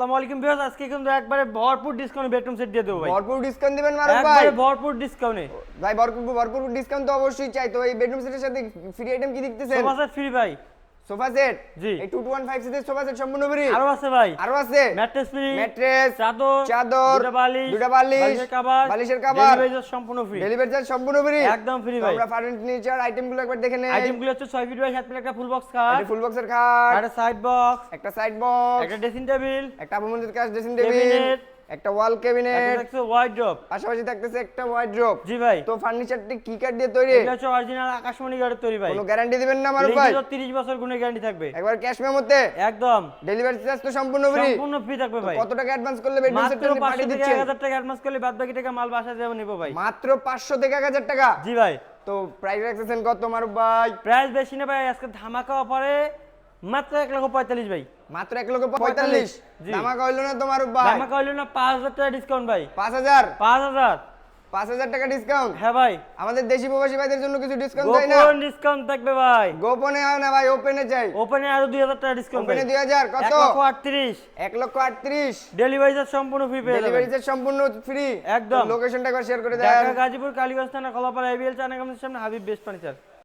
আসসালামু আলাইকুম ভিউয়ার্স, আজকে কিন্তু একবারে ভরপুর ডিসকাউন্টে বেডরুম সেট দিয়ে দেবো ভাই। ভরপুর ডিসকাউন্ট দিবেন মারুফ ভাই? একবারে ভরপুর ডিসকাউন্টে ভাই ভরপুর ডিসকাউন্ট তো অবশ্যই চাই। তো এই বেডরুম সেটের সাথে ফ্রি আইটেম কি দেখতেছেন? সোফা সেট ফ্রি ভাই। সোফা সেট জি। এই 2215 সিটের সোফা সেট সম্পূর্ণ ফ্রি। আরো আছে ভাই, আরো আছে ম্যাট্রেস ফ্রি, ম্যাট্রেস, চাদর, দুটো বালিশ, বালিশের কভার, ডেলিভারি সম্পূর্ণ ফ্রি। ডেলিভারি চার্জ সম্পূর্ণ ফ্রি, একদম ফ্রি ভাই। আমরা ফার্নিচার আইটেমগুলো একবার দেখে নেই। আইটেমগুলো হচ্ছে 6 ফিট বাই 7 ফিট একটা ফুল বক্স খাট, একটা ফুল বক্সের খাট, একটা সাইড বক্স, একটা সাইড বক্স, একটা ড্রেসিং টেবিল, একটা আপুমন্দির কাজ ড্রেসিং টেবিল, ক্যাবিনেট, একটা ওয়াল ক্যাবিনেট, একটা ওয়ার্ড্রপ, পাশাপাশি থাকতেছে একটা ওয়ার্ড্রপ। জি ভাই। তো ফার্নিচারটি কি কাঠ দিয়ে তৈরি? এটা হচ্ছে অরিজিনাল আকাশমণি কাঠের তৈরি ভাই। কোনো গ্যারান্টি দিবেন না মারুফ ভাই? 30 বছর গুণে গ্যারান্টি থাকবে। একবার ক্যাশ মেমোতে একদম ডেলিভারি চার্জ তো সম্পূর্ণ ফ্রি। সম্পূর্ণ ফ্রি থাকবে ভাই। কত টাকা অ্যাডভান্স করলে বেডরুম মাত্র সেটটা নিয়ে 500 পাঠিয়ে থেকে দিচ্ছেন? 1000 টাকা অ্যাডভান্স করলে বাদ বাকি টাকা মাল বাসায় যাবে নিব ভাই। মাত্র 500 থেকে 1000 টাকা? জি ভাই। তো প্রাইস রাখতেছেন কত মারুফ ভাই? প্রাইস বেশি না ভাই, আজকে ধামাকা অফারে মাত্র 1,45,000 ভাই। মাত্র 1,45,000? জি। ধামাকা হইলো না তো মারুফ ভাই? ধামাকা হইলো না, 5000 টাকা ডিসকাউন্ট ভাই। 5000? 5000? 5000 টাকা ডিসকাউন্ট? হ্যাঁ ভাই। আমাদের দেশি প্রবাসী ভাইদের জন্য কিছু ডিসকাউন্ট দেয় না? গোপন ডিসকাউন্ট থাকবে ভাই। গোপনে হয় না ভাই, ওপেনে চাই। ওপেনে আরো 2000 টাকা ডিসকাউন্ট ভাই। ওপেনে 2000 কত? 1,38,000। 1,38,000? ডেলিভারি চার্জ সম্পূর্ণ ফ্রি পেয়ে ডেলিভারি যাবেন। চার্জ সম্পূর্ণ ফ্রি? একদম। লোকেশনটা একবার শেয়ার করে দেন। ঢাকা গাজীপুর কালীগঞ্জ থানা কলাপাড়া এবিএল চায়না কমিটির সামনে হাবিব বেস্ট ফার্নিচার।